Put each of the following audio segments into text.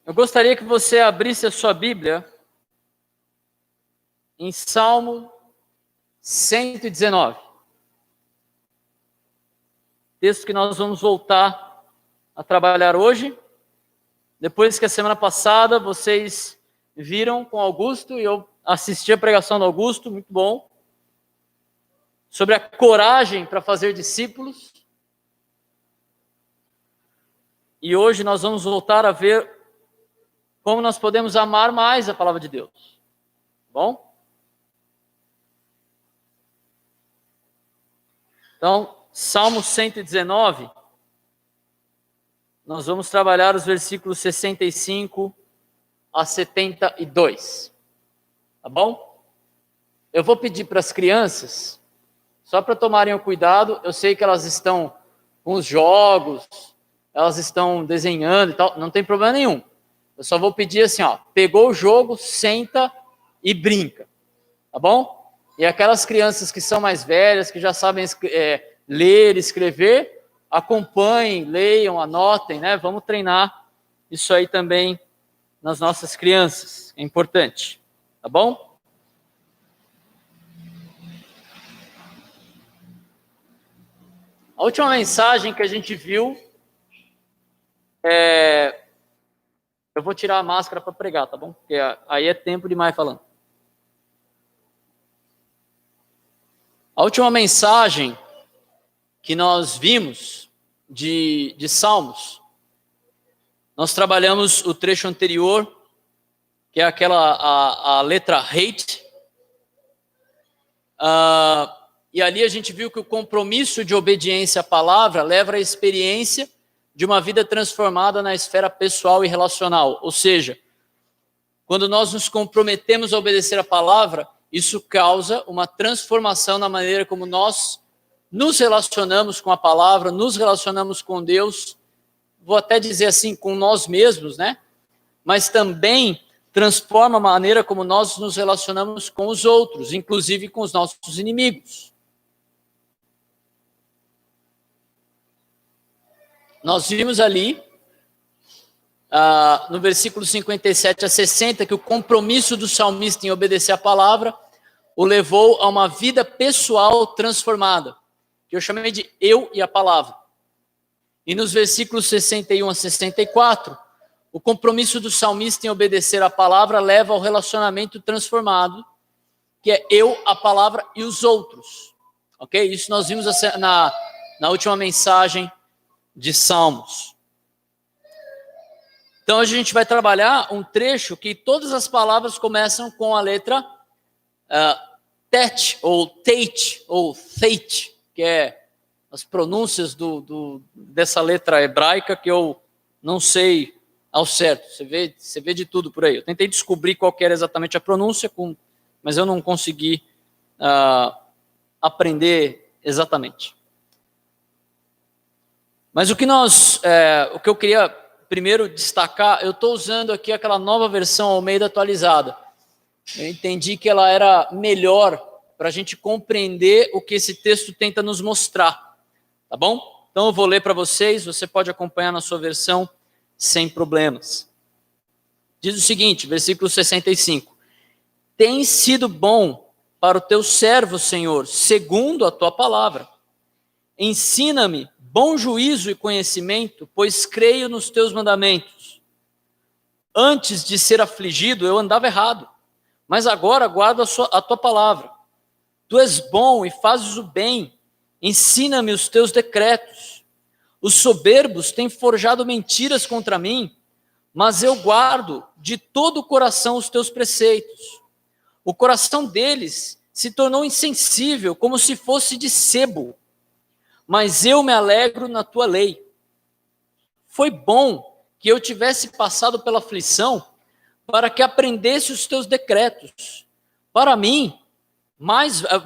Eu gostaria que você abrisse a sua Bíblia em Salmo 119. Texto que nós vamos voltar a trabalhar hoje. Depois que a semana passada vocês viram com Augusto, e eu assisti a pregação do Augusto, muito bom, sobre a coragem para fazer discípulos. E hoje nós vamos voltar a ver como nós podemos amar mais a palavra de Deus. Bom? Então, Salmo 119, nós vamos trabalhar os versículos 65 a 72. Tá bom? Eu vou pedir para as crianças, só para tomarem o cuidado, eu sei que elas estão com os jogos, elas estão desenhando e tal, não tem problema nenhum. Eu só vou pedir assim, ó, pegou o jogo, senta e brinca, tá bom? E aquelas crianças que são mais velhas, que já sabem ler, escrever, acompanhem, leiam, anotem, né? Vamos treinar isso aí também nas nossas crianças, é importante, tá bom? A última mensagem que a gente viu eu vou tirar a máscara para pregar, tá bom? Porque aí é tempo demais falando. A última mensagem que nós vimos de Salmos, nós trabalhamos o trecho anterior, que é a letra hate. E ali a gente viu que o compromisso de obediência à palavra leva à experiência de uma vida transformada na esfera pessoal e relacional. Ou seja, quando nós nos comprometemos a obedecer a palavra, isso causa uma transformação na maneira como nós nos relacionamos com a palavra, nos relacionamos com Deus, vou até dizer assim, com nós mesmos, né? Mas também transforma a maneira como nós nos relacionamos com os outros, inclusive com os nossos inimigos. Nós vimos ali, no versículo 57 a 60, que o compromisso do salmista em obedecer a palavra o levou a uma vida pessoal transformada, que eu chamei de eu e a palavra. E nos versículos 61 a 64, o compromisso do salmista em obedecer a palavra leva ao relacionamento transformado, que é eu, a palavra e os outros. Ok? Isso nós vimos na última mensagem de Salmos. Então hoje a gente vai trabalhar um trecho que todas as palavras começam com a letra tet, ou tate, ou thate, que é as pronúncias dessa letra hebraica que eu não sei ao certo. Você vê de tudo por aí. Eu tentei descobrir qual que era exatamente a pronúncia, mas eu não consegui aprender exatamente. Mas o que eu queria primeiro destacar, eu estou usando aqui aquela nova versão Almeida atualizada. Eu entendi que ela era melhor para a gente compreender o que esse texto tenta nos mostrar. Tá bom? Então eu vou ler para vocês, você pode acompanhar na sua versão sem problemas. Diz o seguinte, versículo 65. Tem sido bom para o teu servo, Senhor, segundo a tua palavra. Ensina-me bom juízo e conhecimento, pois creio nos teus mandamentos. Antes de ser afligido, eu andava errado, mas agora guardo a tua palavra. Tu és bom e fazes o bem, ensina-me os teus decretos. Os soberbos têm forjado mentiras contra mim, mas eu guardo de todo o coração os teus preceitos. O coração deles se tornou insensível, como se fosse de sebo. Mas eu me alegro na tua lei. Foi bom que eu tivesse passado pela aflição, para que aprendesse os teus decretos. Para mim,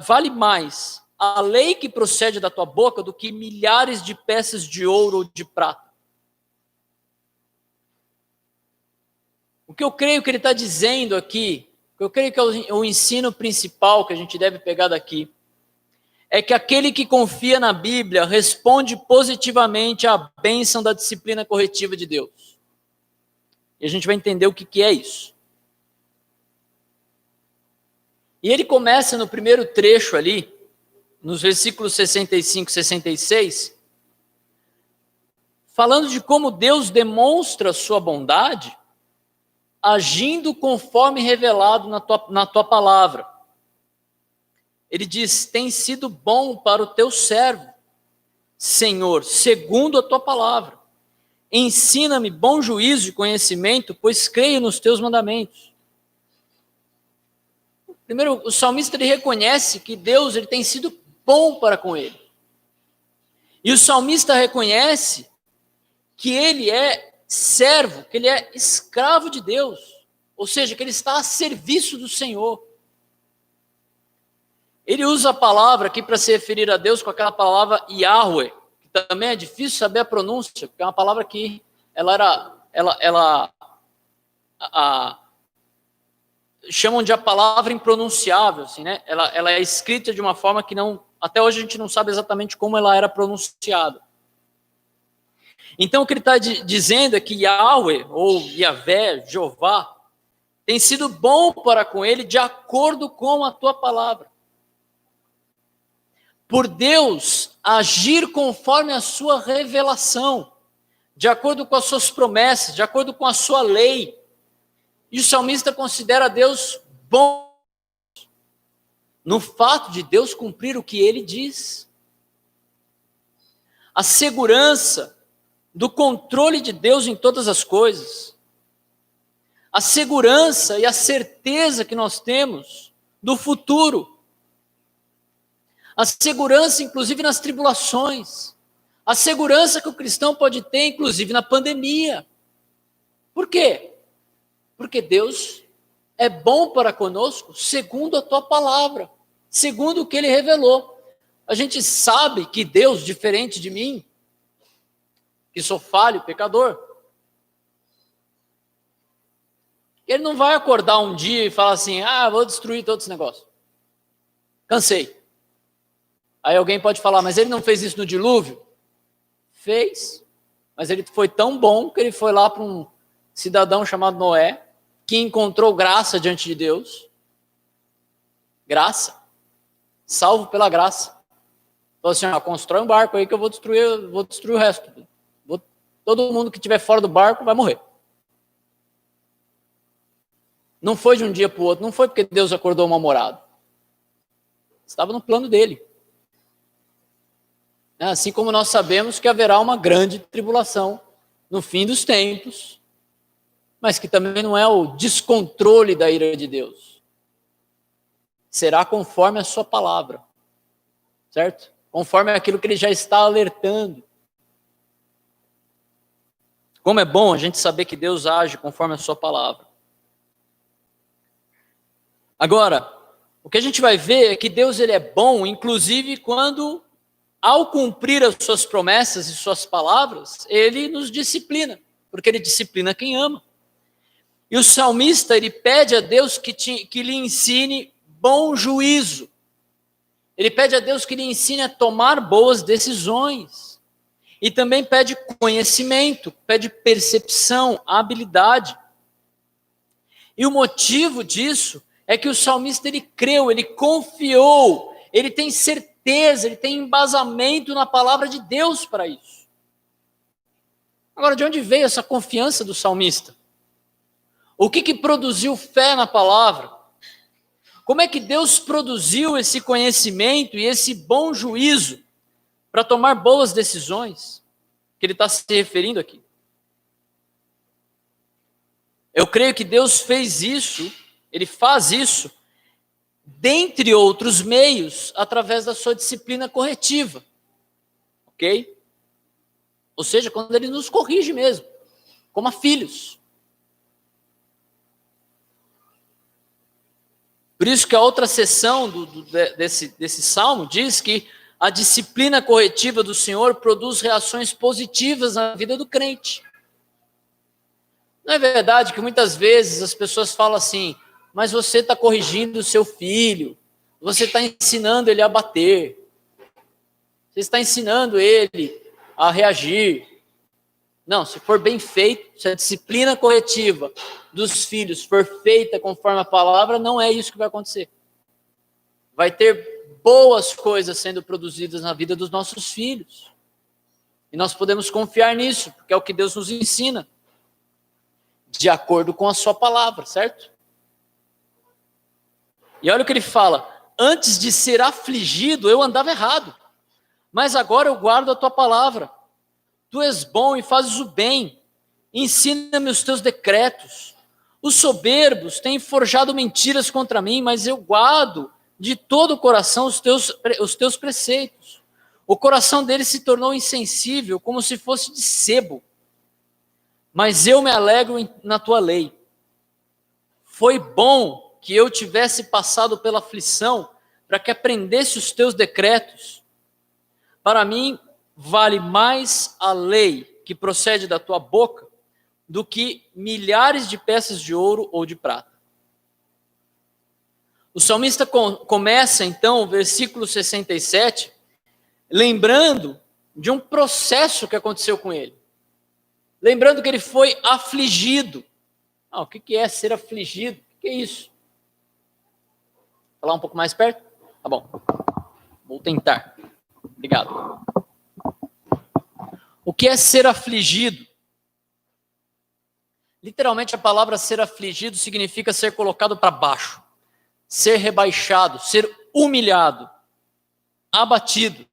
vale mais a lei que procede da tua boca do que milhares de peças de ouro ou de prata. O que eu creio que ele está dizendo aqui, o que eu creio que é o ensino principal que a gente deve pegar daqui, é que aquele que confia na Bíblia responde positivamente à bênção da disciplina corretiva de Deus. E a gente vai entender o que é isso. E ele começa no primeiro trecho ali, nos versículos 65 e 66, falando de como Deus demonstra sua bondade, agindo conforme revelado na tua palavra. Ele diz: tem sido bom para o teu servo, Senhor, segundo a tua palavra. Ensina-me bom juízo e conhecimento, pois creio nos teus mandamentos. Primeiro, o salmista ele reconhece que Deus ele tem sido bom para com ele. E o salmista reconhece que ele é servo, que ele é escravo de Deus, ou seja, que ele está a serviço do Senhor. Ele usa a palavra aqui para se referir a Deus com aquela palavra Yahweh, que também é difícil saber a pronúncia, porque é uma palavra que chamam de a palavra impronunciável, assim, né? Ela é escrita de uma forma que até hoje a gente não sabe exatamente como ela era pronunciada. Então o que ele está dizendo é que Yahweh, ou Yahvé, Jeová, tem sido bom para com ele de acordo com a tua palavra. Por Deus agir conforme a sua revelação, de acordo com as suas promessas, de acordo com a sua lei. E o salmista considera Deus bom no fato de Deus cumprir o que ele diz. A segurança do controle de Deus em todas as coisas. A segurança e a certeza que nós temos do futuro. A segurança, inclusive, nas tribulações. A segurança que o cristão pode ter, inclusive, na pandemia. Por quê? Porque Deus é bom para conosco segundo a tua palavra, segundo o que ele revelou. A gente sabe que Deus, diferente de mim, que sou falho, pecador, ele não vai acordar um dia e falar assim: vou destruir todo esse negócio. Cansei. Aí alguém pode falar: mas ele não fez isso no dilúvio? Fez. Mas ele foi tão bom que ele foi lá para um cidadão chamado Noé, que encontrou graça diante de Deus. Graça. Salvo pela graça. Falou assim: constrói um barco aí que eu vou destruir o resto. Todo mundo que estiver fora do barco vai morrer. Não foi de um dia para o outro, não foi porque Deus acordou mal-humorado. Estava no plano dele. Assim como nós sabemos que haverá uma grande tribulação no fim dos tempos, mas que também não é o descontrole da ira de Deus. Será conforme a sua palavra, certo? Conforme aquilo que ele já está alertando. Como é bom a gente saber que Deus age conforme a sua palavra. Agora, o que a gente vai ver é que Deus ele é bom, inclusive quando, ao cumprir as suas promessas e suas palavras, ele nos disciplina, porque ele disciplina quem ama. E o salmista, ele pede a Deus que lhe ensine bom juízo. Ele pede a Deus que lhe ensine a tomar boas decisões. E também pede conhecimento, pede percepção, habilidade. E o motivo disso é que o salmista, ele creu, ele confiou, ele tem certeza, ele tem embasamento na palavra de Deus para isso. Agora, de onde veio essa confiança do salmista? O que produziu fé na palavra? Como é que Deus produziu esse conhecimento e esse bom juízo para tomar boas decisões? Que ele está se referindo aqui. Eu creio que Deus fez isso, ele faz isso, dentre outros meios, através da sua disciplina corretiva. Ok? Ou seja, quando ele nos corrige mesmo, como a filhos. Por isso que a outra seção desse salmo diz que a disciplina corretiva do Senhor produz reações positivas na vida do crente. Não é verdade que muitas vezes as pessoas falam assim: mas você está corrigindo o seu filho, você está ensinando ele a bater, você está ensinando ele a reagir. Não, se for bem feito, se a disciplina corretiva dos filhos for feita conforme a palavra, não é isso que vai acontecer. Vai ter boas coisas sendo produzidas na vida dos nossos filhos. E nós podemos confiar nisso, porque é o que Deus nos ensina, de acordo com a sua palavra, certo? E olha o que ele fala: antes de ser afligido, eu andava errado, mas agora eu guardo a tua palavra. Tu és bom e fazes o bem, ensina-me os teus decretos. Os soberbos têm forjado mentiras contra mim, mas eu guardo de todo o coração os teus preceitos. O coração deles se tornou insensível, como se fosse de sebo. Mas eu me alegro na tua lei. Foi bom que eu tivesse passado pela aflição, para que aprendesse os teus decretos. Para mim, vale mais a lei que procede da tua boca do que milhares de peças de ouro ou de prata. O salmista começa, então, o versículo 67, lembrando de um processo que aconteceu com ele. Lembrando que ele foi afligido. O que é ser afligido? O que é isso? Falar um pouco mais perto? Tá bom. Vou tentar. Obrigado. O que é ser afligido? Literalmente a palavra ser afligido significa ser colocado para baixo, ser rebaixado, ser humilhado, abatido.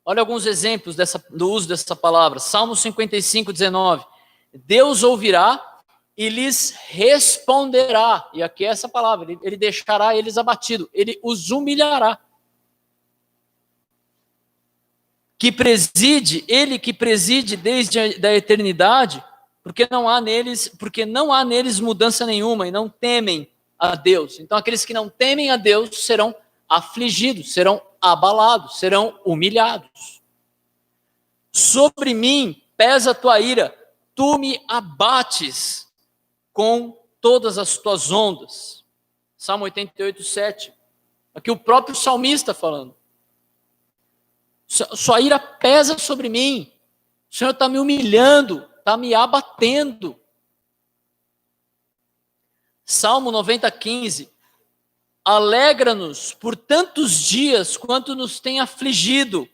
Olha alguns exemplos do uso dessa palavra. Salmo 55, 19. Deus ouvirá e lhes responderá. E aqui é essa palavra, ele deixará eles abatidos, ele os humilhará. Ele que preside desde a eternidade, porque não há neles mudança nenhuma e não temem a Deus. Então aqueles que não temem a Deus serão afligidos, serão abalados, serão humilhados. Sobre mim pesa a tua ira, tu me abates com todas as tuas ondas. Salmo 88, 7. Aqui o próprio salmista falando. Sua ira pesa sobre mim. O Senhor está me humilhando, está me abatendo. Salmo 90, 15. Alegra-nos por tantos dias quanto nos tem afligido,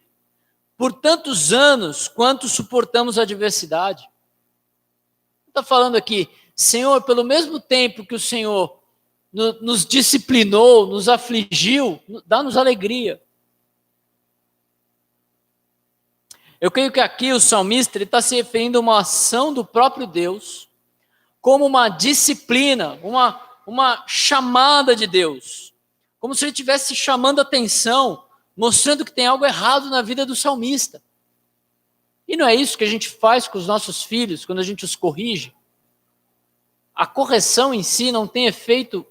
por tantos anos quanto suportamos a adversidade. Está falando aqui, Senhor, pelo mesmo tempo que o Senhor nos disciplinou, nos afligiu, dá-nos alegria. Eu creio que aqui o salmista está se referindo a uma ação do próprio Deus, como uma disciplina, uma chamada de Deus, como se ele estivesse chamando atenção, mostrando que tem algo errado na vida do salmista. E não é isso que a gente faz com os nossos filhos, quando a gente os corrige? A correção em si não tem efeito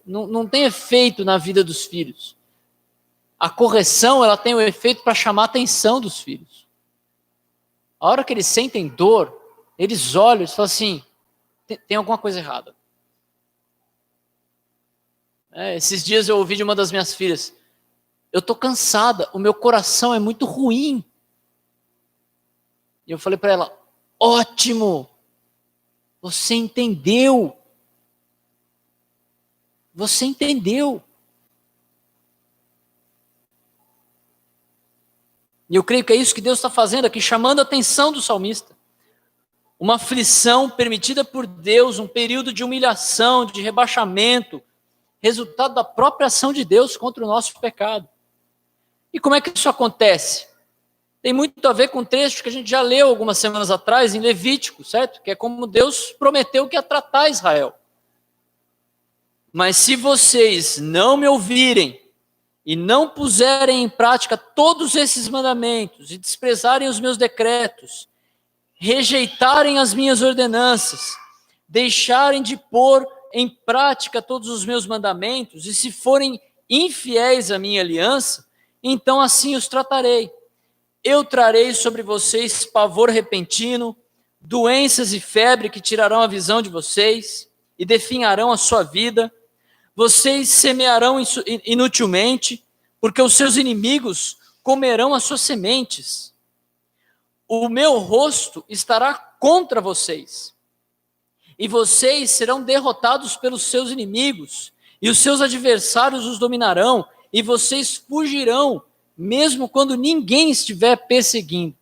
na vida dos filhos. A correção, ela tem o efeito para chamar a atenção dos filhos. A hora que eles sentem dor, eles olham e falam assim, tem alguma coisa errada. Esses dias eu ouvi de uma das minhas filhas, eu estou cansada, o meu coração é muito ruim. E eu falei para ela, ótimo, você entendeu. Você entendeu. E eu creio que é isso que Deus está fazendo aqui, chamando a atenção do salmista. Uma aflição permitida por Deus, um período de humilhação, de rebaixamento, resultado da própria ação de Deus contra o nosso pecado. E como é que isso acontece? Tem muito a ver com o trecho que a gente já leu algumas semanas atrás em Levítico, certo? Que é como Deus prometeu que ia tratar Israel. Mas se vocês não me ouvirem e não puserem em prática todos esses mandamentos e desprezarem os meus decretos, rejeitarem as minhas ordenanças, deixarem de pôr em prática todos os meus mandamentos, e se forem infiéis à minha aliança, então assim os tratarei. Eu trarei sobre vocês pavor repentino, doenças e febre que tirarão a visão de vocês e definharão a sua vida. Vocês semearão inutilmente, porque os seus inimigos comerão as suas sementes. O meu rosto estará contra vocês. E vocês serão derrotados pelos seus inimigos, e os seus adversários os dominarão, e vocês fugirão, mesmo quando ninguém estiver perseguindo.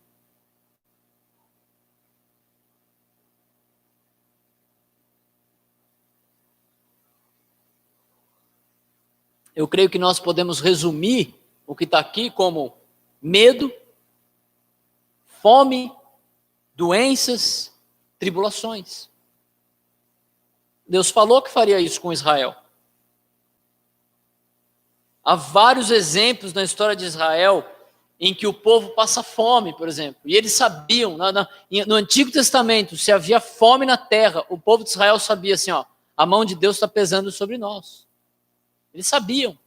Eu creio que nós podemos resumir o que está aqui como medo, fome, doenças, tribulações. Deus falou que faria isso com Israel. Há vários exemplos na história de Israel em que o povo passa fome, por exemplo. E eles sabiam, no Antigo Testamento, se havia fome na terra, o povo de Israel sabia assim, ó, a mão de Deus está pesando sobre nós. Eles sabiam.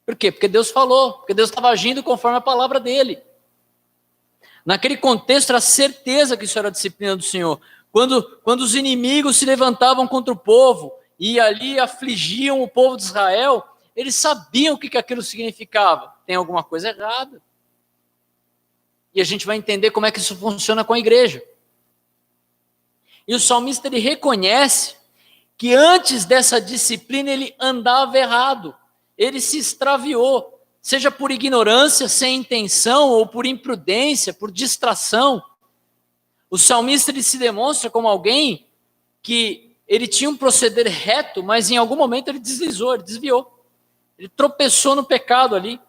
Por quê? Porque Deus falou, porque Deus estava agindo conforme a palavra dele. Naquele contexto, era certeza que isso era a disciplina do Senhor. Quando os inimigos se levantavam contra o povo e ali afligiam o povo de Israel, eles sabiam o que aquilo significava. Tem alguma coisa errada. E a gente vai entender como é que isso funciona com a igreja. E o salmista, ele reconhece que antes dessa disciplina ele andava errado, ele se extraviou, seja por ignorância, sem intenção, ou por imprudência, por distração. O salmista, ele se demonstra como alguém que ele tinha um proceder reto, mas em algum momento ele deslizou, ele desviou. Ele tropeçou no pecado ali.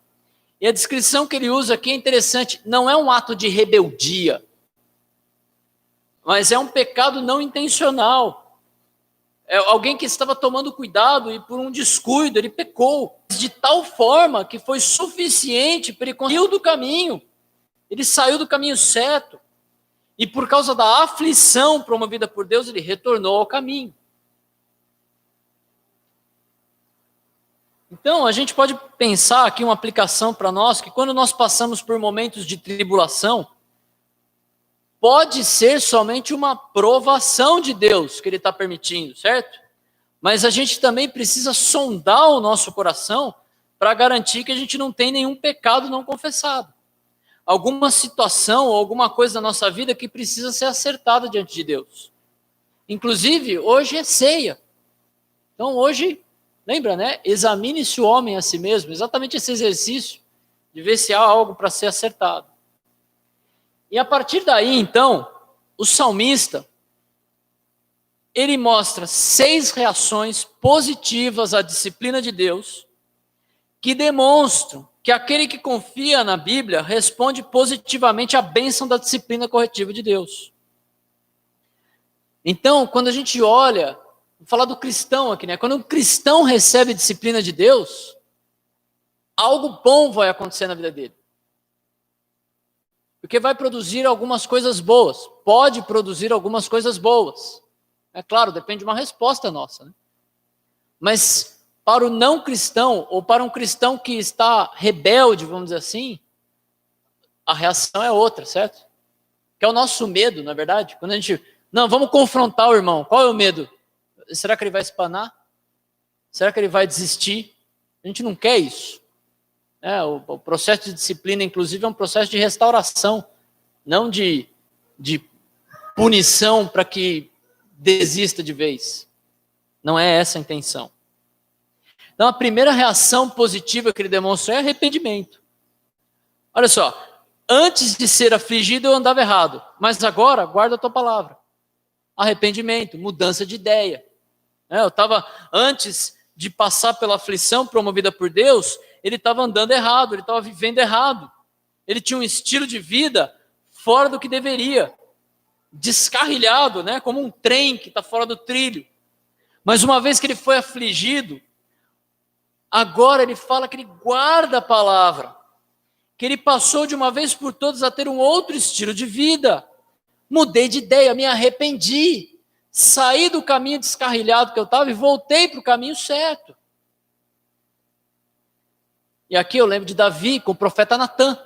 E a descrição que ele usa aqui é interessante, não é um ato de rebeldia, mas é um pecado não intencional. É alguém que estava tomando cuidado e por um descuido ele pecou de tal forma que foi suficiente para ele sair do caminho. Ele saiu do caminho certo e por causa da aflição promovida por Deus ele retornou ao caminho. Então a gente pode pensar aqui uma aplicação para nós que quando nós passamos por momentos de tribulação, pode ser somente uma provação de Deus que ele está permitindo, certo? Mas a gente também precisa sondar o nosso coração para garantir que a gente não tem nenhum pecado não confessado. Alguma situação ou alguma coisa na nossa vida que precisa ser acertada diante de Deus. Inclusive, hoje é ceia. Então hoje, lembra, né? Examine-se o homem a si mesmo. Exatamente esse exercício de ver se há algo para ser acertado. E a partir daí, então, o salmista, ele mostra 6 reações positivas à disciplina de Deus, que demonstram que aquele que confia na Bíblia responde positivamente à bênção da disciplina corretiva de Deus. Então, quando a gente olha, vou falar do cristão aqui, né? Quando um cristão recebe a disciplina de Deus, algo bom vai acontecer na vida dele. Porque vai produzir algumas coisas boas. Pode produzir algumas coisas boas. É claro, depende de uma resposta nossa. Né? Mas para o não cristão, ou para um cristão que está rebelde, vamos dizer assim, a reação é outra, certo? Que é o nosso medo, na verdade. Quando a gente, não, vamos confrontar o irmão. Qual é o medo? Será que ele vai espanar? Será que ele vai desistir? A gente não quer isso. O processo de disciplina, inclusive, é um processo de restauração, não de punição para que desista de vez. Não é essa a intenção. Então, a primeira reação positiva que ele demonstra é arrependimento. Olha só, antes de ser afligido eu andava errado, mas agora guarda a tua palavra. Arrependimento, mudança de ideia. Eu estava, antes de passar pela aflição promovida por Deus, ele estava andando errado, ele estava vivendo errado. Ele tinha um estilo de vida fora do que deveria. Descarrilhado, né? Como um trem que está fora do trilho. Mas uma vez que ele foi afligido, agora ele fala que ele guarda a palavra. Que ele passou de uma vez por todas a ter um outro estilo de vida. Mudei de ideia, me arrependi. Saí do caminho descarrilhado que eu estava e voltei para o caminho certo. E aqui eu lembro de Davi com o profeta Natã.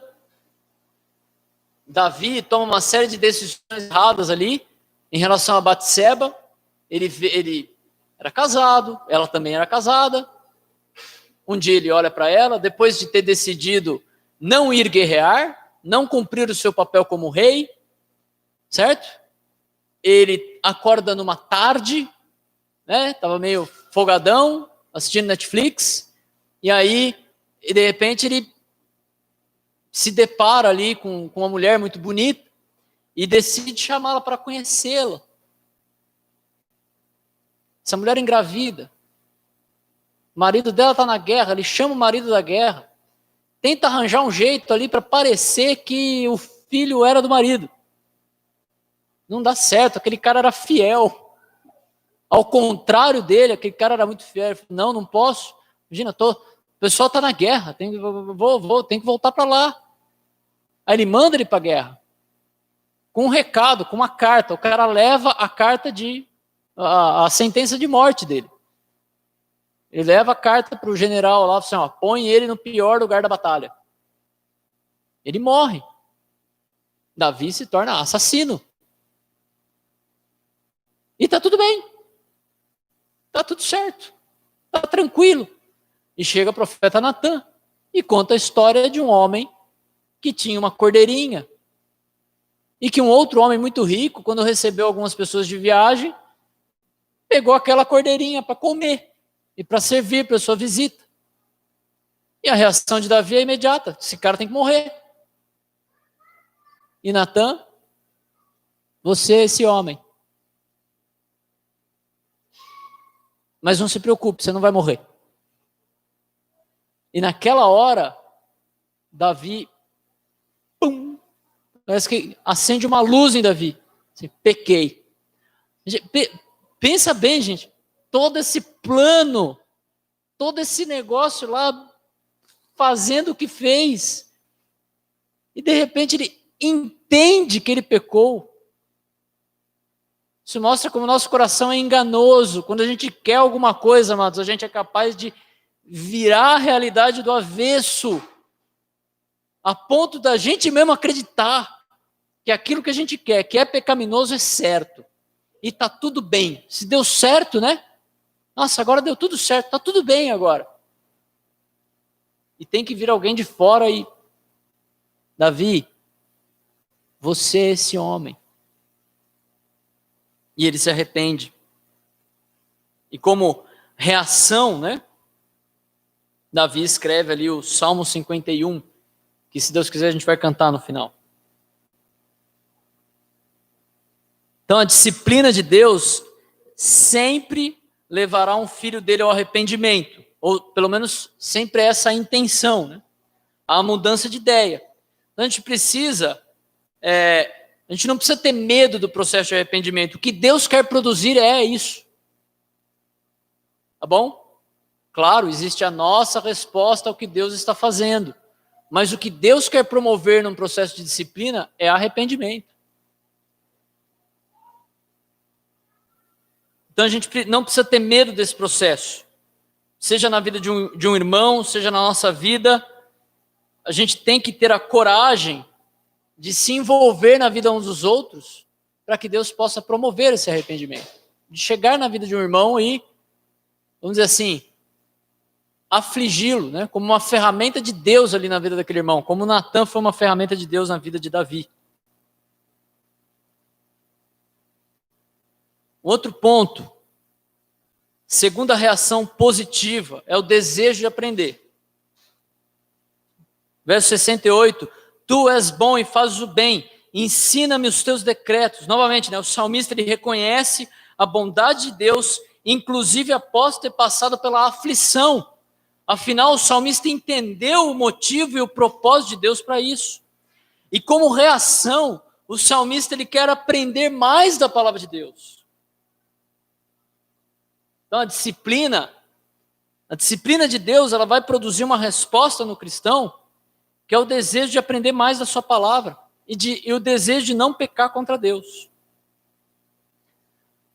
Davi toma uma série de decisões erradas ali, em relação a Batseba. Ele era casado, ela também era casada. Um dia ele olha para ela, depois de ter decidido não ir guerrear, não cumprir o seu papel como rei, certo? ele acorda numa tarde, né? Tava meio folgadão, assistindo Netflix, e aí, de repente, ele se depara ali com uma mulher muito bonita e decide chamá-la para conhecê-la. Essa mulher engravida. O marido dela está na guerra, ele chama o marido da guerra. Tenta arranjar um jeito ali para parecer que o filho era do marido. Não dá certo, aquele cara era fiel. Ao contrário dele, aquele cara era muito fiel. Ele falou, não posso. Imagina, o pessoal está na guerra, tenho que voltar para lá. Aí ele manda ele para a guerra. Com um recado, com uma carta. O cara leva a carta a sentença de morte dele. Ele leva a carta para o general lá, assim, põe ele no pior lugar da batalha. Ele morre. Davi se torna assassino. E tá tudo bem. Tá tudo certo. Tá tranquilo. E chega o profeta Natan e conta a história de um homem que tinha uma cordeirinha. E que um outro homem muito rico, quando recebeu algumas pessoas de viagem, pegou aquela cordeirinha para comer e para servir para a sua visita. E a reação de Davi é imediata. Esse cara tem que morrer. E Natan, você é esse homem. Mas não se preocupe, você não vai morrer. E naquela hora, Davi, parece que acende uma luz em Davi. Assim, pequei. Pensa bem, gente. Todo esse plano, todo esse negócio lá, fazendo o que fez. E de repente ele entende que ele pecou. Isso mostra como o nosso coração é enganoso. Quando a gente quer alguma coisa, amados, a gente é capaz de virar a realidade do avesso, a ponto da gente mesmo acreditar que aquilo que a gente quer, que é pecaminoso, é certo. E está tudo bem. Se deu certo, né? Nossa, agora deu tudo certo, está tudo bem agora. E tem que vir alguém de fora e... Davi, você é esse homem. E ele se arrepende. E como reação, né? Davi escreve ali o Salmo 51, que se Deus quiser a gente vai cantar no final. Então a disciplina de Deus sempre levará um filho dele ao arrependimento, ou pelo menos sempre essa a intenção, né? A mudança de ideia. Então a gente precisa, a gente não precisa ter medo do processo de arrependimento. O que Deus quer produzir é isso. Tá bom? Claro, existe a nossa resposta ao que Deus está fazendo. Mas o que Deus quer promover num processo de disciplina é arrependimento. Então a gente não precisa ter medo desse processo. Seja na vida de um irmão, seja na nossa vida, a gente tem que ter a coragem de se envolver na vida uns dos outros para que Deus possa promover esse arrependimento. De chegar na vida de um irmão e, vamos dizer assim, afligi-lo, né? Como uma ferramenta de Deus ali na vida daquele irmão, como Natan foi uma ferramenta de Deus na vida de Davi. Outro ponto, segunda reação positiva, é o desejo de aprender. Verso 68, tu és bom e fazes o bem, ensina-me os teus decretos. Novamente, né, o salmista ele reconhece a bondade de Deus, inclusive após ter passado pela aflição. Afinal, o salmista entendeu o motivo e o propósito de Deus para isso. E como reação, o salmista ele quer aprender mais da palavra de Deus. Então a disciplina de Deus, ela vai produzir uma resposta no cristão, que é o desejo de aprender mais da sua palavra e o desejo de não pecar contra Deus.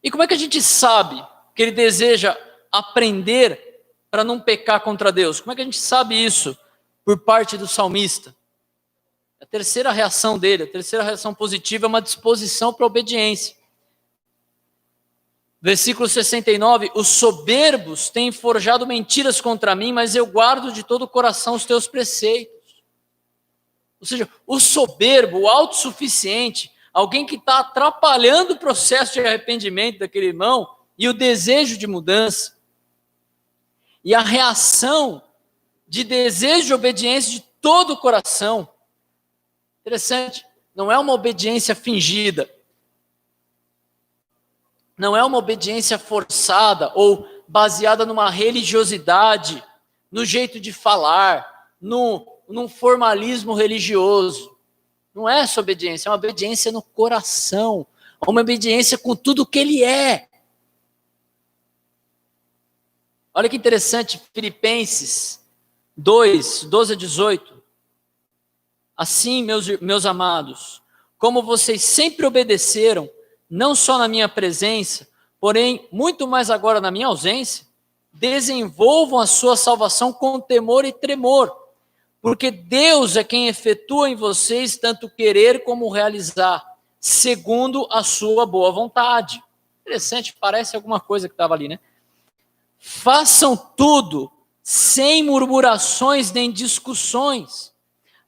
E como é que a gente sabe que ele deseja aprender para não pecar contra Deus? Como é que a gente sabe isso por parte do salmista? A terceira reação dele, a terceira reação positiva é uma disposição para a obediência. Versículo 69, os soberbos têm forjado mentiras contra mim, mas eu guardo de todo o coração os teus preceitos. Ou seja, o soberbo, o autossuficiente, alguém que está atrapalhando o processo de arrependimento daquele irmão e o desejo de mudança. E a reação de desejo de obediência de todo o coração. Interessante, não é uma obediência fingida. Não é uma obediência forçada ou baseada numa religiosidade, no jeito de falar, num formalismo religioso. Não é essa obediência, é uma obediência no coração, uma obediência com tudo que ele é. Olha que interessante, Filipenses 2, 12 a 18. Assim, meus amados, como vocês sempre obedeceram, não só na minha presença, porém, muito mais agora na minha ausência, desenvolvam a sua salvação com temor e tremor, porque Deus é quem efetua em vocês tanto querer como realizar, segundo a sua boa vontade. Interessante, parece alguma coisa que estava ali, né? Façam tudo sem murmurações nem discussões,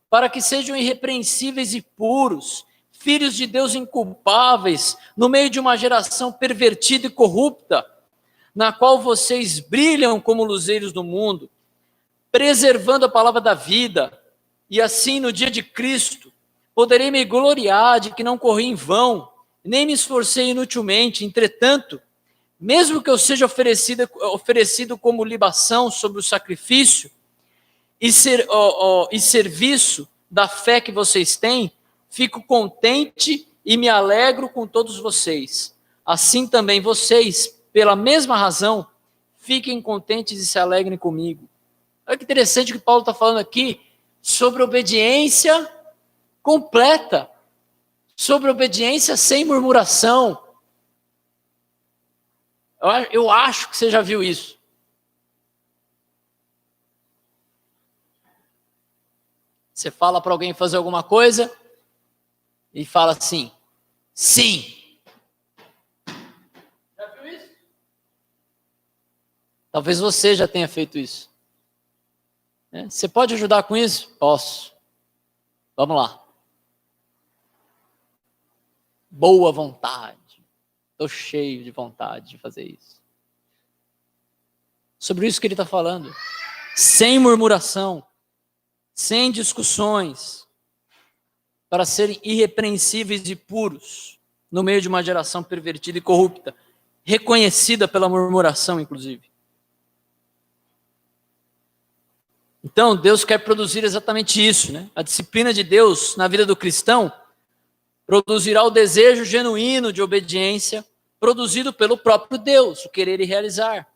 para que sejam irrepreensíveis e puros, filhos de Deus inculpáveis, no meio de uma geração pervertida e corrupta, na qual vocês brilham como luzeiros do mundo, preservando a palavra da vida, e assim no dia de Cristo, poderei me gloriar de que não corri em vão, nem me esforcei inutilmente. Entretanto, mesmo que eu seja oferecido como libação sobre o sacrifício e serviço da fé que vocês têm, fico contente e me alegro com todos vocês. Assim também vocês, pela mesma razão, fiquem contentes e se alegrem comigo. Olha que interessante que Paulo está falando aqui sobre obediência completa, sobre obediência sem murmuração. Eu acho que você já viu isso. Você fala para alguém fazer alguma coisa e fala assim, sim. Já viu isso? Talvez você já tenha feito isso. Você pode ajudar com isso? Posso. Vamos lá. Boa vontade. Estou cheio de vontade de fazer isso. Sobre isso que ele está falando. Sem murmuração. Sem discussões. Para serem irrepreensíveis e puros. No meio de uma geração pervertida e corrupta. Reconhecida pela murmuração, inclusive. Então, Deus quer produzir exatamente isso, né? A disciplina de Deus na vida do cristão produzirá o desejo genuíno de obediência produzido pelo próprio Deus, o querer e realizar.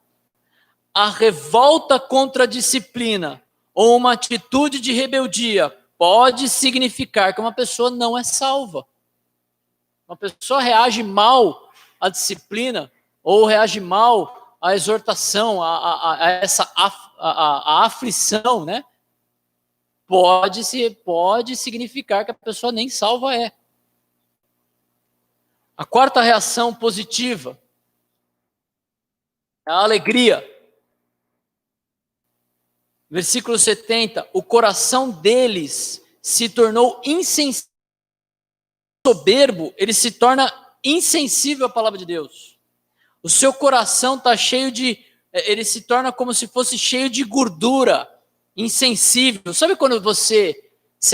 A revolta contra a disciplina ou uma atitude de rebeldia pode significar que uma pessoa não é salva. Uma pessoa reage mal à disciplina ou reage mal à exortação, a essa aflição, né? Pode significar que a pessoa nem salva é. A quarta reação positiva é a alegria. Versículo 70, o coração deles se tornou insensível, soberbo, ele se torna insensível à palavra de Deus. O seu coração está cheio ele se torna como se fosse cheio de gordura, insensível. Sabe quando você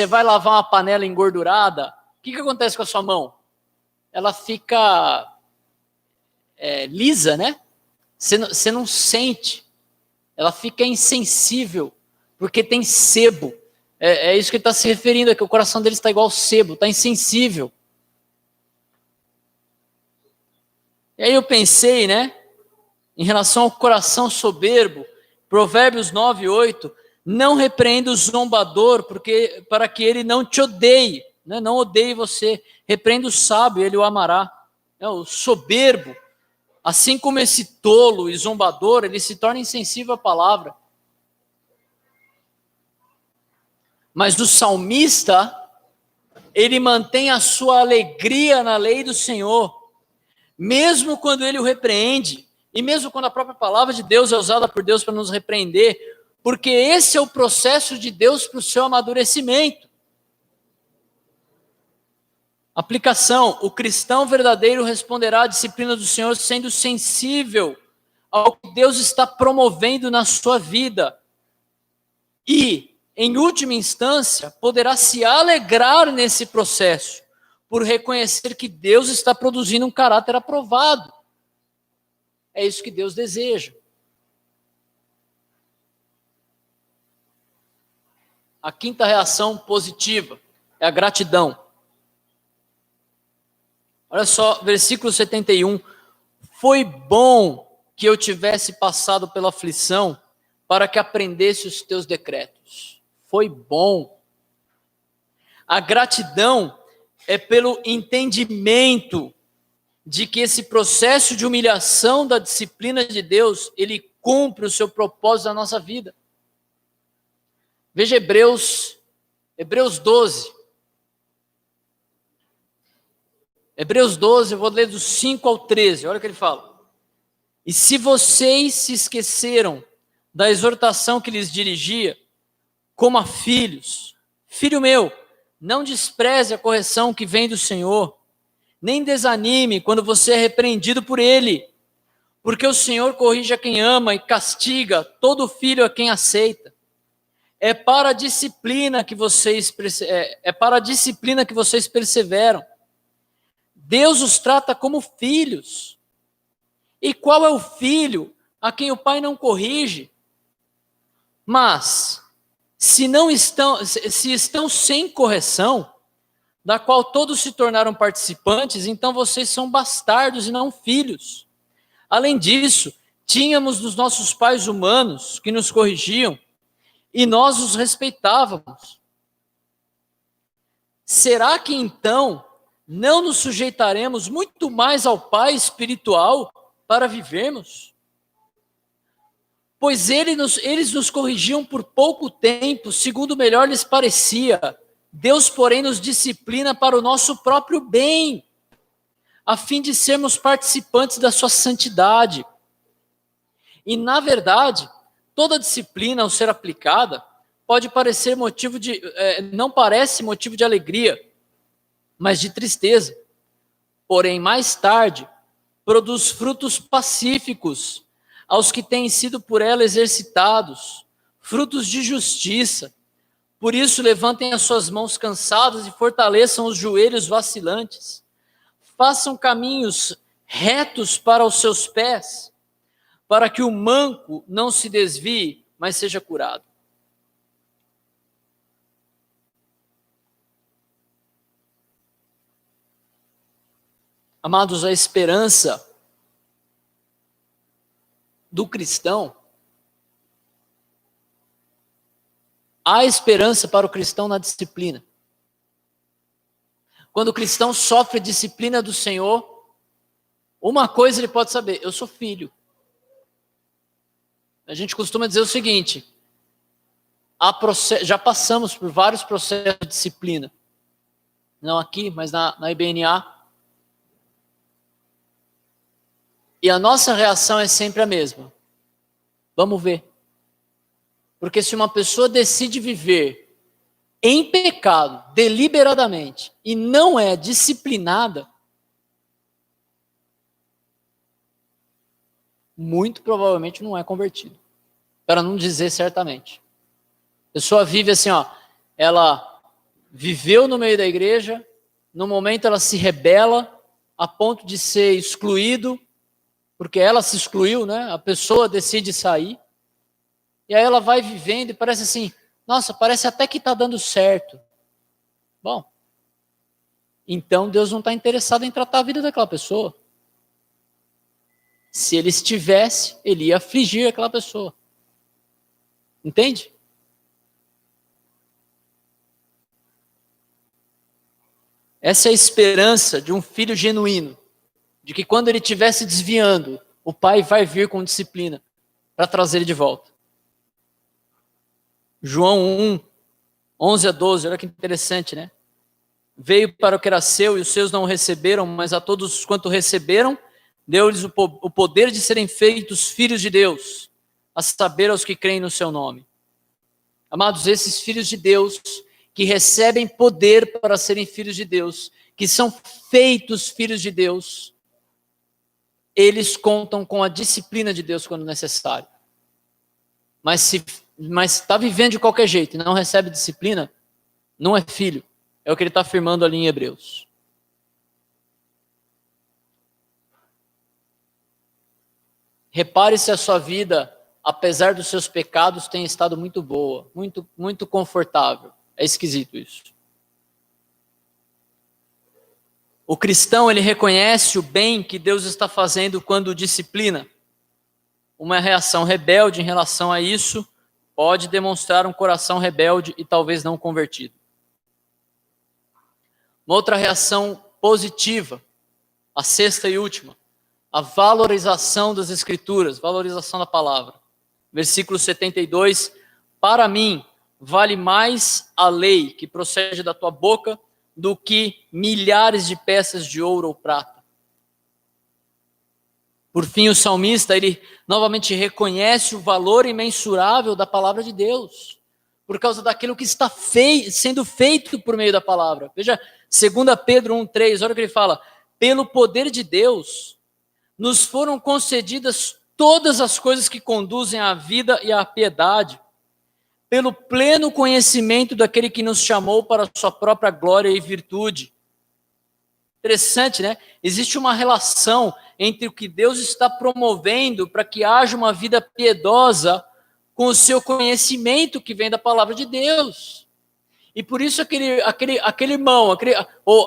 vai lavar uma panela engordurada, o que acontece com a sua mão? Ela fica lisa, né? Você não sente. Ela fica insensível, porque tem sebo. É isso que ele está se referindo aqui. O coração deles está igual ao sebo, está insensível. E aí eu pensei, né? Em relação ao coração soberbo, Provérbios 9, 8, não repreenda o zombador, para que ele não te odeie, né? Não odeie você. Repreenda o sábio, ele o amará. O soberbo, assim como esse tolo e zombador, ele se torna insensível à palavra. Mas o salmista, ele mantém a sua alegria na lei do Senhor, mesmo quando ele o repreende, e mesmo quando a própria palavra de Deus é usada por Deus para nos repreender, porque esse é o processo de Deus para o seu amadurecimento. Aplicação: o cristão verdadeiro responderá à disciplina do Senhor sendo sensível ao que Deus está promovendo na sua vida. E, em última instância, poderá se alegrar nesse processo, por reconhecer que Deus está produzindo um caráter aprovado. É isso que Deus deseja. A quinta reação positiva é a gratidão. Olha só, versículo 71. Foi bom que eu tivesse passado pela aflição para que aprendesse os teus decretos. Foi bom. A gratidão é pelo entendimento de que esse processo de humilhação da disciplina de Deus, ele cumpre o seu propósito na nossa vida. Veja Hebreus 12. Hebreus 12, eu vou ler dos 5 ao 13, olha o que ele fala. E se vocês se esqueceram da exortação que lhes dirigia, como a filhos, filho meu, não despreze a correção que vem do Senhor, nem desanime quando você é repreendido por Ele, porque o Senhor corrige a quem ama e castiga todo filho a quem aceita. É para a disciplina que vocês perseveram. Deus os trata como filhos. E qual é o filho a quem o pai não corrige? Mas, se estão sem correção, da qual todos se tornaram participantes, então vocês são bastardos e não filhos. Além disso, tínhamos dos nossos pais humanos que nos corrigiam, e nós os respeitávamos. Será que então não nos sujeitaremos muito mais ao Pai espiritual para vivermos? Pois eles nos corrigiam por pouco tempo, segundo melhor lhes parecia. Deus, porém, nos disciplina para o nosso próprio bem, a fim de sermos participantes da sua santidade. E, na verdade, toda disciplina, ao ser aplicada, pode parecer não parece motivo de alegria, mas de tristeza. Porém, mais tarde, produz frutos pacíficos aos que têm sido por ela exercitados, frutos de justiça. Por isso, levantem as suas mãos cansadas e fortaleçam os joelhos vacilantes. Façam caminhos retos para os seus pés, para que o manco não se desvie, mas seja curado. Amados, a esperança do cristão, há esperança para o cristão na disciplina. Quando o cristão sofre a disciplina do Senhor, uma coisa ele pode saber: eu sou filho. A gente costuma dizer o seguinte: já passamos por vários processos de disciplina. Não aqui, mas na IBNA. E a nossa reação é sempre a mesma. Vamos ver. Porque se uma pessoa decide viver em pecado, deliberadamente, e não é disciplinada, muito provavelmente não é convertido. Para não dizer certamente. A pessoa vive assim, ela viveu no meio da igreja, no momento ela se rebela, a ponto de ser excluído, porque ela se excluiu, né? A pessoa decide sair, e aí ela vai vivendo e parece assim, nossa, parece até que está dando certo. Bom, então Deus não está interessado em tratar a vida daquela pessoa. Se ele estivesse, ele ia afligir aquela pessoa. Entende? Essa é a esperança de um filho genuíno, de que quando ele estiver se desviando, o pai vai vir com disciplina para trazer ele de volta. João 1, 11 a 12, olha que interessante, né? Veio para o que era seu e os seus não o receberam, mas a todos quanto receberam, deu-lhes o poder de serem feitos filhos de Deus, a saber, aos que creem no seu nome. Amados, esses filhos de Deus, que recebem poder para serem filhos de Deus, que são feitos filhos de Deus, eles contam com a disciplina de Deus quando necessário. Mas se está vivendo de qualquer jeito e não recebe disciplina, não é filho. É o que ele está afirmando ali em Hebreus. Repare se a sua vida, apesar dos seus pecados, tem estado muito boa, muito confortável. É esquisito isso. O cristão, ele reconhece o bem que Deus está fazendo quando disciplina. Uma reação rebelde em relação a isso pode demonstrar um coração rebelde e talvez não convertido. Uma outra reação positiva, a sexta e última, a valorização das Escrituras, valorização da palavra. Versículo 72, para mim vale mais a lei que procede da tua boca do que milhares de peças de ouro ou prata. Por fim, o salmista, ele novamente reconhece o valor imensurável da palavra de Deus, por causa daquilo que está sendo feito por meio da palavra. Veja, 2 Pedro 1,3, olha o que ele fala: pelo poder de Deus, nos foram concedidas todas as coisas que conduzem à vida e à piedade, pelo pleno conhecimento daquele que nos chamou para a sua própria glória e virtude. Interessante, né? Existe uma relação entre o que Deus está promovendo para que haja uma vida piedosa com o seu conhecimento que vem da palavra de Deus. E por isso aquele irmão,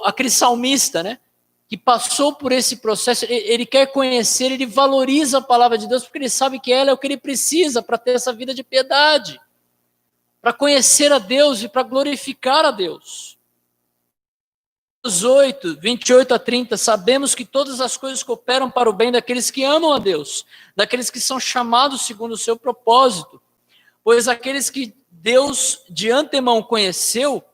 aquele salmista, né, que passou por esse processo, ele quer conhecer, ele valoriza a palavra de Deus, porque ele sabe que ela é o que ele precisa para ter essa vida de piedade, para conhecer a Deus e para glorificar a Deus. 28 a 30, sabemos que todas as coisas cooperam para o bem daqueles que amam a Deus, daqueles que são chamados segundo o seu propósito, pois aqueles que Deus de antemão conheceu,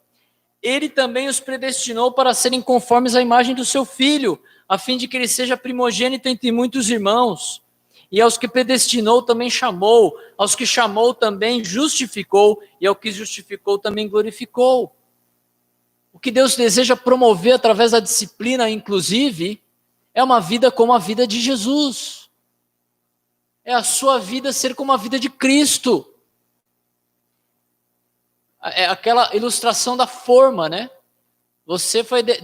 ele também os predestinou para serem conformes à imagem do seu Filho, a fim de que ele seja primogênito entre muitos irmãos. E aos que predestinou também chamou, aos que chamou também justificou, e ao que justificou também glorificou. O que Deus deseja promover através da disciplina, inclusive, é uma vida como a vida de Jesus. É a sua vida ser como a vida de Cristo. É aquela ilustração da forma, né?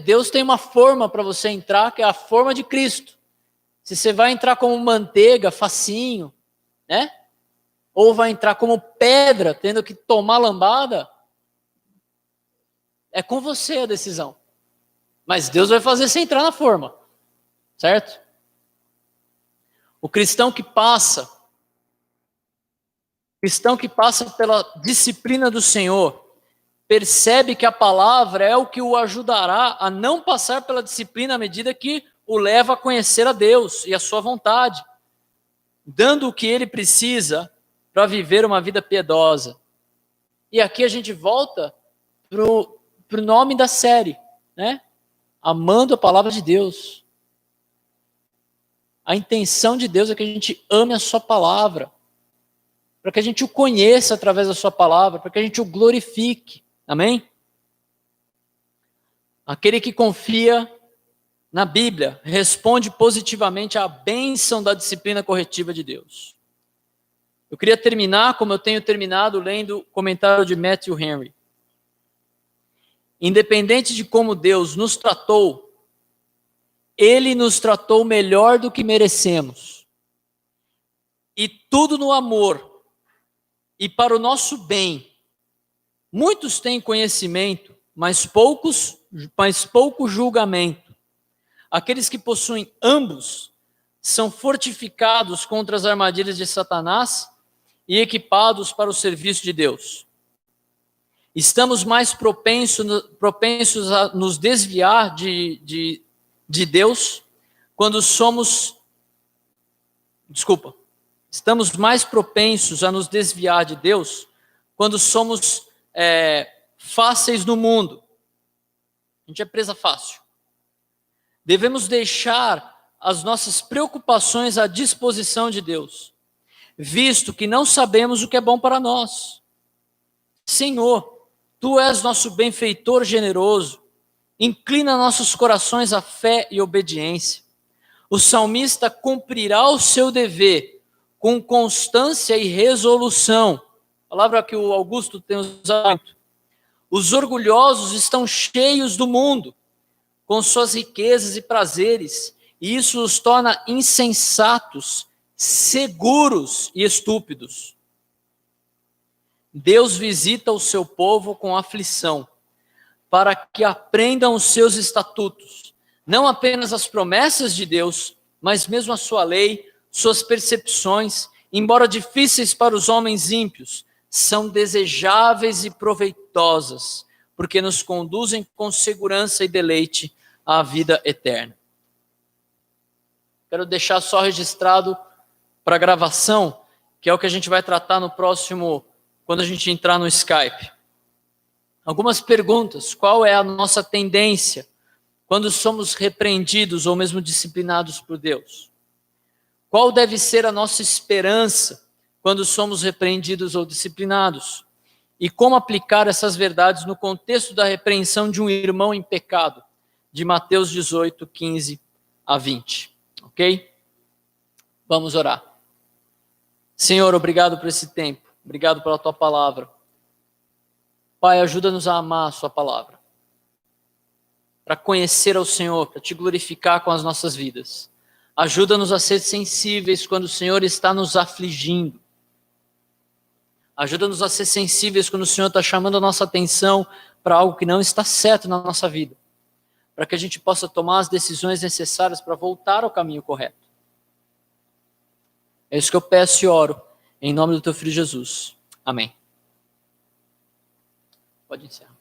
Deus tem uma forma para você entrar, que é a forma de Cristo. Se você vai entrar como manteiga, facinho, né? Ou vai entrar como pedra, tendo que tomar lambada, é com você a decisão. Mas Deus vai fazer você entrar na forma, certo? O cristão que passa pela disciplina do Senhor, percebe que a palavra é o que o ajudará a não passar pela disciplina à medida que o leva a conhecer a Deus e a sua vontade, dando o que ele precisa para viver uma vida piedosa. E aqui a gente volta pro nome da série, né? Amando a palavra de Deus. A intenção de Deus é que a gente ame a sua palavra, para que a gente o conheça através da sua palavra, para que a gente o glorifique. Amém? Aquele que confia na Bíblia responde positivamente à bênção da disciplina corretiva de Deus. Eu queria terminar, como eu tenho terminado, lendo o comentário de Matthew Henry. Independente de como Deus nos tratou, Ele nos tratou melhor do que merecemos. E tudo no amor e para o nosso bem. Muitos têm conhecimento, mas pouco julgamento. Aqueles que possuem ambos são fortificados contra as armadilhas de Satanás e equipados para o serviço de Deus. Estamos mais propensos a nos desviar de Deus quando somos... Estamos mais propensos a nos desviar de Deus quando somos fáceis no mundo. A gente é presa fácil. Devemos deixar as nossas preocupações à disposição de Deus, visto que não sabemos o que é bom para nós. Senhor, Tu és nosso benfeitor generoso Inclina nossos corações à fé e obediência. O salmista cumprirá o seu dever com constância e resolução. Palavra que o Augusto tem usado muito. Os orgulhosos estão cheios do mundo, com suas riquezas e prazeres, e isso os torna insensatos, seguros e estúpidos. Deus visita o seu povo com aflição, para que aprendam os seus estatutos, não apenas as promessas de Deus, mas mesmo a sua lei, suas percepções, embora difíceis para os homens ímpios, são desejáveis e proveitosas, porque nos conduzem com segurança e deleite à vida eterna. Quero deixar só registrado para gravação, que é o que a gente vai tratar no próximo, quando a gente entrar no Skype. Algumas perguntas. Qual é a nossa tendência quando somos repreendidos ou mesmo disciplinados por Deus? Qual deve ser a nossa esperança quando somos repreendidos ou disciplinados? E como aplicar essas verdades no contexto da repreensão de um irmão em pecado? De Mateus 18, 15 a 20. Ok? Vamos orar. Senhor, obrigado por esse tempo. Obrigado pela tua palavra. Pai, ajuda-nos a amar a sua palavra, para conhecer ao Senhor, para te glorificar com as nossas vidas. Ajuda-nos a ser sensíveis quando o Senhor está nos afligindo. Ajuda-nos a ser sensíveis quando o Senhor está chamando a nossa atenção para algo que não está certo na nossa vida, para que a gente possa tomar as decisões necessárias para voltar ao caminho correto. É isso que eu peço e oro, em nome do teu Filho Jesus. Amém. Pode encerrar.